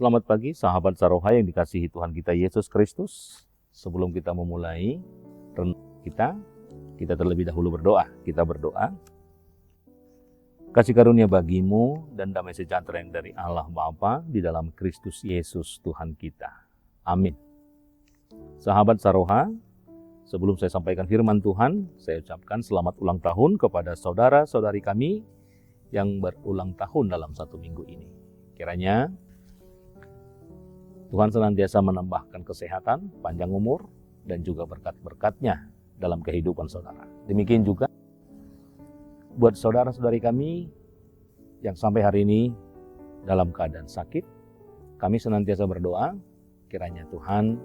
Selamat pagi sahabat Saroha yang dikasihi Tuhan kita Yesus Kristus. Sebelum kita memulai renungan kita terlebih dahulu berdoa. Kita berdoa. Kasih karunia bagimu dan damai sejahtera yang dari Allah Bapa di dalam Kristus Yesus Tuhan kita. Amin. Sahabat Saroha, sebelum saya sampaikan firman Tuhan, saya ucapkan selamat ulang tahun kepada saudara-saudari kami yang berulang tahun dalam satu minggu ini. Kiranya Tuhan senantiasa menambahkan kesehatan, panjang umur, dan juga berkat-berkat-Nya dalam kehidupan saudara. Demikian juga buat saudara-saudari kami yang sampai hari ini dalam keadaan sakit, kami senantiasa berdoa, kiranya Tuhan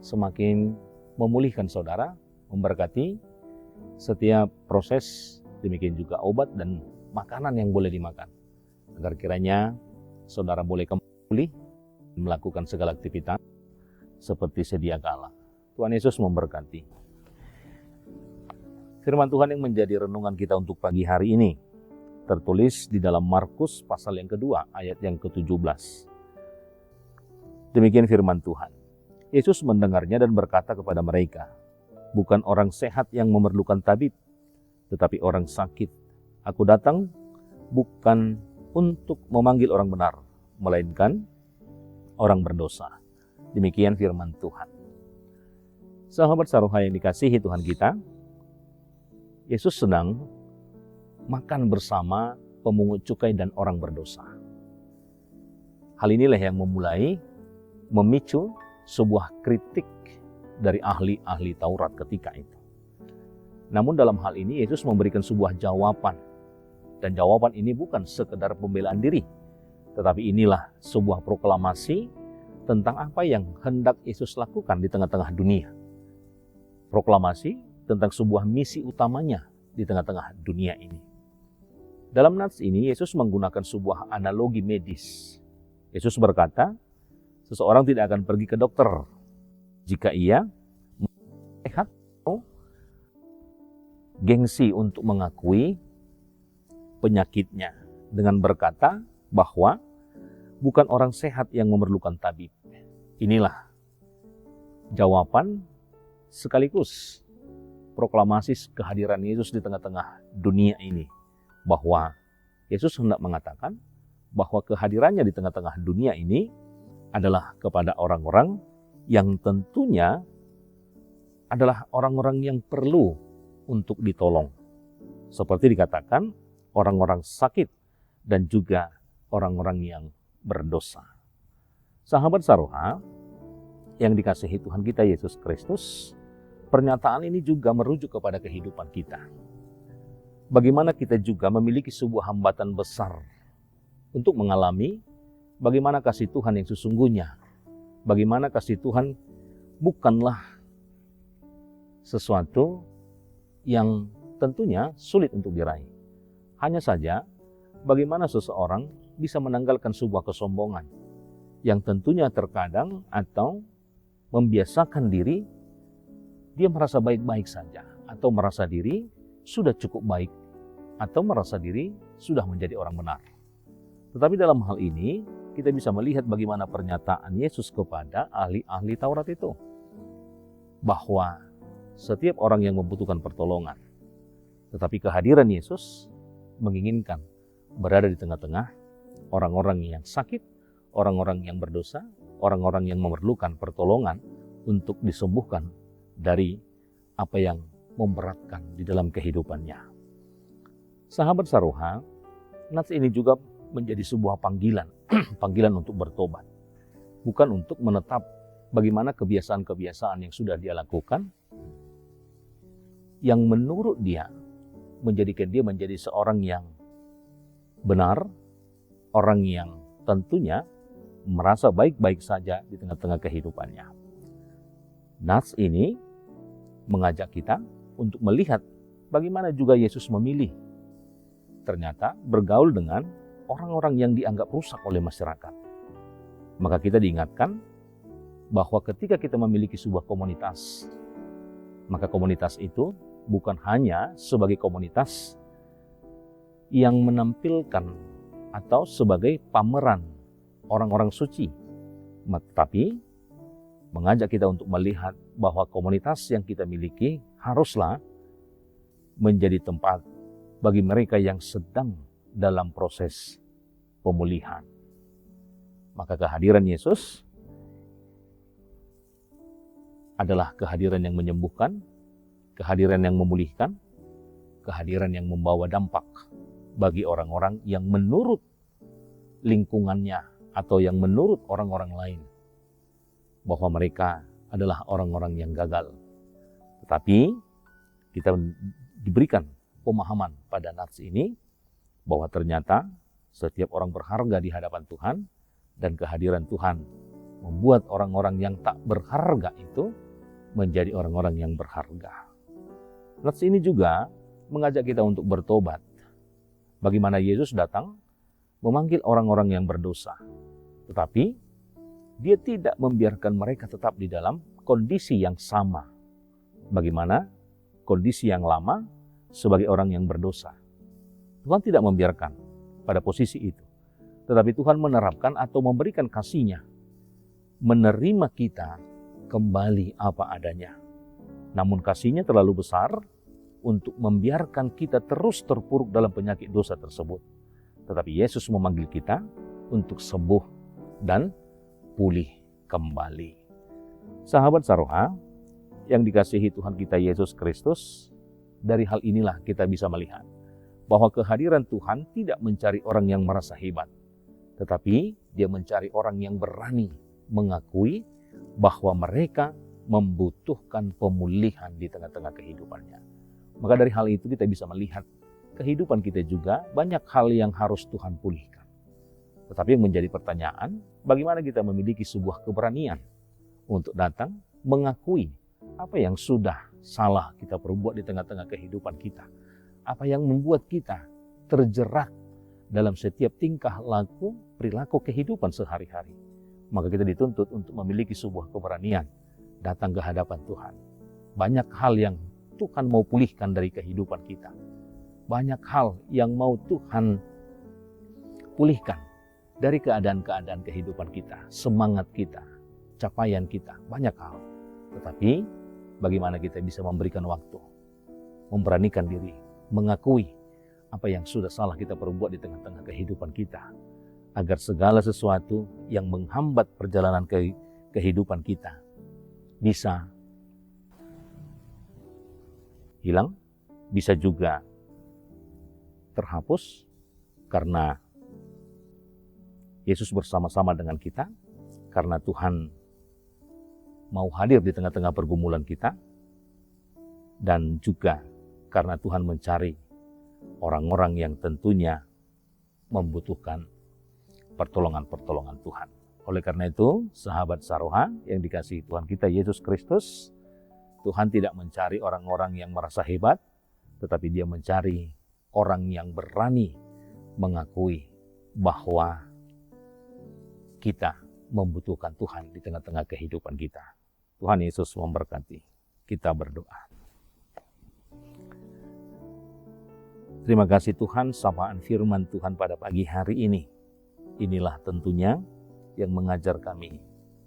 semakin memulihkan saudara, memberkati setiap proses, demikian juga obat dan makanan yang boleh dimakan, agar kiranya saudara boleh kembali melakukan segala aktivitas seperti sedia kala. Tuhan Yesus memberkati. Firman Tuhan yang menjadi renungan kita untuk pagi hari ini tertulis di dalam Markus pasal yang kedua ayat yang ke-17. Demikian firman Tuhan. Yesus mendengarnya dan berkata kepada mereka, "Bukan orang sehat yang memerlukan tabib, tetapi orang sakit. Aku datang bukan untuk memanggil orang benar, melainkan orang berdosa." Demikian firman Tuhan. Sahabat Saroha yang dikasihi Tuhan kita, Yesus sedang makan bersama pemungut cukai dan orang berdosa. Hal inilah yang memicu sebuah kritik dari ahli-ahli Taurat ketika itu. Namun dalam hal ini Yesus memberikan sebuah jawaban. Dan jawaban ini bukan sekedar pembelaan diri, tetapi inilah sebuah proklamasi tentang apa yang hendak Yesus lakukan di tengah-tengah dunia. Proklamasi tentang sebuah misi utamanya di tengah-tengah dunia ini. Dalam nats ini, Yesus menggunakan sebuah analogi medis. Yesus berkata, seseorang tidak akan pergi ke dokter jika ia sehat atau gengsi untuk mengakui penyakitnya, dengan berkata bahwa bukan orang sehat yang memerlukan tabib. Inilah jawaban sekaligus proklamasi kehadiran Yesus di tengah-tengah dunia ini. Bahwa Yesus hendak mengatakan bahwa kehadirannya di tengah-tengah dunia ini adalah kepada orang-orang yang tentunya adalah orang-orang yang perlu untuk ditolong. Seperti dikatakan, orang-orang sakit dan juga orang-orang yang berdosa. Sahabat Saroha yang dikasihi Tuhan kita Yesus Kristus, pernyataan ini juga merujuk kepada kehidupan kita. Bagaimana kita juga memiliki sebuah hambatan besar untuk mengalami bagaimana kasih Tuhan yang sesungguhnya. Bagaimana kasih Tuhan bukanlah sesuatu yang tentunya sulit untuk diraih. Hanya saja bagaimana seseorang bisa menanggalkan sebuah kesombongan yang tentunya terkadang atau membiasakan diri dia merasa baik-baik saja, atau merasa diri sudah cukup baik, atau merasa diri sudah menjadi orang benar. Tetapi dalam hal ini kita bisa melihat bagaimana pernyataan Yesus kepada ahli-ahli Taurat itu, bahwa setiap orang yang membutuhkan pertolongan, tetapi kehadiran Yesus menginginkan berada di tengah-tengah orang-orang yang sakit, orang-orang yang berdosa, orang-orang yang memerlukan pertolongan untuk disembuhkan dari apa yang memberatkan di dalam kehidupannya. Sahabat Saroha, nats ini juga menjadi sebuah panggilan, panggilan untuk bertobat. Bukan untuk menetap bagaimana kebiasaan-kebiasaan yang sudah dia lakukan, yang menurut dia menjadikan dia menjadi seorang yang benar, orang yang tentunya merasa baik-baik saja di tengah-tengah kehidupannya. Nats ini mengajak kita untuk melihat bagaimana juga Yesus memilih ternyata bergaul dengan orang-orang yang dianggap rusak oleh masyarakat. Maka kita diingatkan bahwa ketika kita memiliki sebuah komunitas, maka komunitas itu bukan hanya sebagai komunitas yang menampilkan atau sebagai pameran orang-orang suci, tetapi mengajak kita untuk melihat bahwa komunitas yang kita miliki haruslah menjadi tempat bagi mereka yang sedang dalam proses pemulihan. Maka kehadiran Yesus adalah kehadiran yang menyembuhkan, kehadiran yang memulihkan, kehadiran yang membawa dampak bagi orang-orang yang menurut lingkungannya atau yang menurut orang-orang lain bahwa mereka adalah orang-orang yang gagal. Tetapi kita diberikan pemahaman pada nats ini bahwa ternyata setiap orang berharga di hadapan Tuhan, dan kehadiran Tuhan membuat orang-orang yang tak berharga itu menjadi orang-orang yang berharga. Nats ini juga mengajak kita untuk bertobat. Bagaimana Yesus datang memanggil orang-orang yang berdosa, tetapi Dia tidak membiarkan mereka tetap di dalam kondisi yang sama. Bagaimana kondisi yang lama sebagai orang yang berdosa. Tuhan tidak membiarkan pada posisi itu. Tetapi Tuhan menerapkan atau memberikan kasih-Nya, menerima kita kembali apa adanya. Namun kasih-Nya terlalu besar untuk membiarkan kita terus terpuruk dalam penyakit dosa tersebut. Tetapi Yesus memanggil kita untuk sembuh dan pulih kembali. Sahabat Saroha yang dikasihi Tuhan kita Yesus Kristus, dari hal inilah kita bisa melihat bahwa kehadiran Tuhan tidak mencari orang yang merasa hebat, tetapi Dia mencari orang yang berani mengakui bahwa mereka membutuhkan pemulihan di tengah-tengah kehidupannya. Maka dari hal itu kita bisa melihat kehidupan kita juga banyak hal yang harus Tuhan pulihkan. Tetapi yang menjadi pertanyaan, bagaimana kita memiliki sebuah keberanian untuk datang mengakui apa yang sudah salah kita perbuat di tengah-tengah kehidupan kita. Apa yang membuat kita terjerat dalam setiap tingkah laku, perilaku kehidupan sehari-hari. Maka kita dituntut untuk memiliki sebuah keberanian datang ke hadapan Tuhan. Banyak hal yang Tuhan mau pulihkan dari kehidupan kita. Banyak hal yang mau Tuhan pulihkan dari keadaan-keadaan kehidupan kita, semangat kita, capaian kita, banyak hal. Tetapi bagaimana kita bisa memberikan waktu, memberanikan diri, mengakui apa yang sudah salah kita perbuat di tengah-tengah kehidupan kita, agar segala sesuatu yang menghambat perjalanan kehidupan kita bisa hilang, bisa juga terhapus, karena Yesus bersama-sama dengan kita, karena Tuhan mau hadir di tengah-tengah pergumulan kita, dan juga karena Tuhan mencari orang-orang yang tentunya membutuhkan pertolongan-pertolongan Tuhan. Oleh karena itu, sahabat Saroha yang dikasihi Tuhan kita Yesus Kristus, Tuhan tidak mencari orang-orang yang merasa hebat, tetapi Dia mencari orang yang berani mengakui bahwa kita membutuhkan Tuhan di tengah-tengah kehidupan kita. Tuhan Yesus memberkati. Kita berdoa. Terima kasih Tuhan, sapaan firman Tuhan pada pagi hari ini. Inilah tentunya yang mengajar kami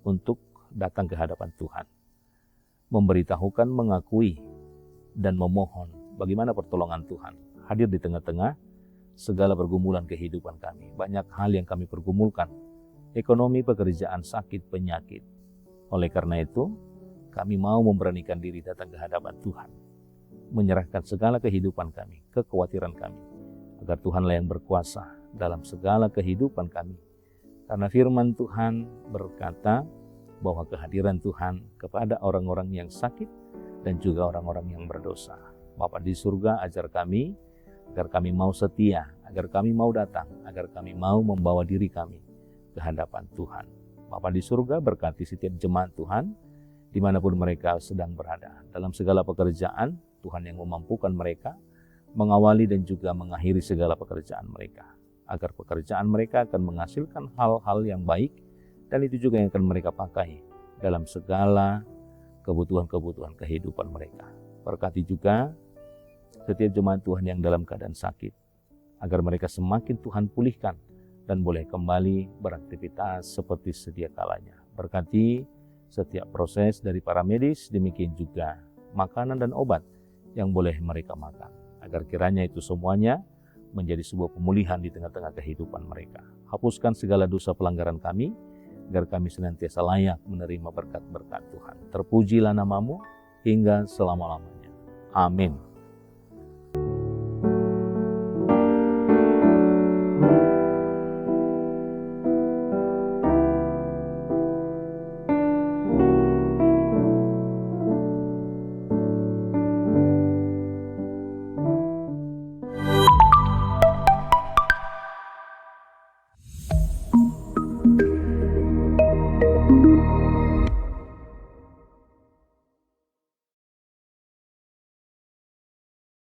untuk datang ke hadapan Tuhan. Memberitahukan, mengakui, dan memohon bagaimana pertolongan Tuhan hadir di tengah-tengah segala pergumulan kehidupan kami. Banyak hal yang kami pergumulkan, ekonomi, pekerjaan, sakit, penyakit. Oleh karena itu, kami mau memberanikan diri datang ke hadapan Tuhan, menyerahkan segala kehidupan kami, kekhawatiran kami, agar Tuhanlah yang berkuasa dalam segala kehidupan kami. Karena firman Tuhan berkata bahwa kehadiran Tuhan kepada orang-orang yang sakit dan juga orang-orang yang berdosa. Bapa di surga, ajar kami agar kami mau setia, agar kami mau datang, agar kami mau membawa diri kami ke hadapan Tuhan. Bapa di surga, berkati setiap jemaat Tuhan dimanapun mereka sedang berada. Dalam segala pekerjaan, Tuhan yang memampukan mereka mengawali dan juga mengakhiri segala pekerjaan mereka, agar pekerjaan mereka akan menghasilkan hal-hal yang baik, dan itu juga yang akan mereka pakai dalam segala kebutuhan-kebutuhan kehidupan mereka. Berkati juga setiap jemaat Tuhan yang dalam keadaan sakit, agar mereka semakin Tuhan pulihkan dan boleh kembali beraktivitas seperti sedia kalanya. Berkati setiap proses dari para medis, demikian juga makanan dan obat yang boleh mereka makan. Agar kiranya itu semuanya menjadi sebuah pemulihan di tengah-tengah kehidupan mereka. Hapuskan segala dosa pelanggaran kami, agar kami senantiasa layak menerima berkat-berkat Tuhan. Terpujilah namamu hingga selama-lamanya. Amin.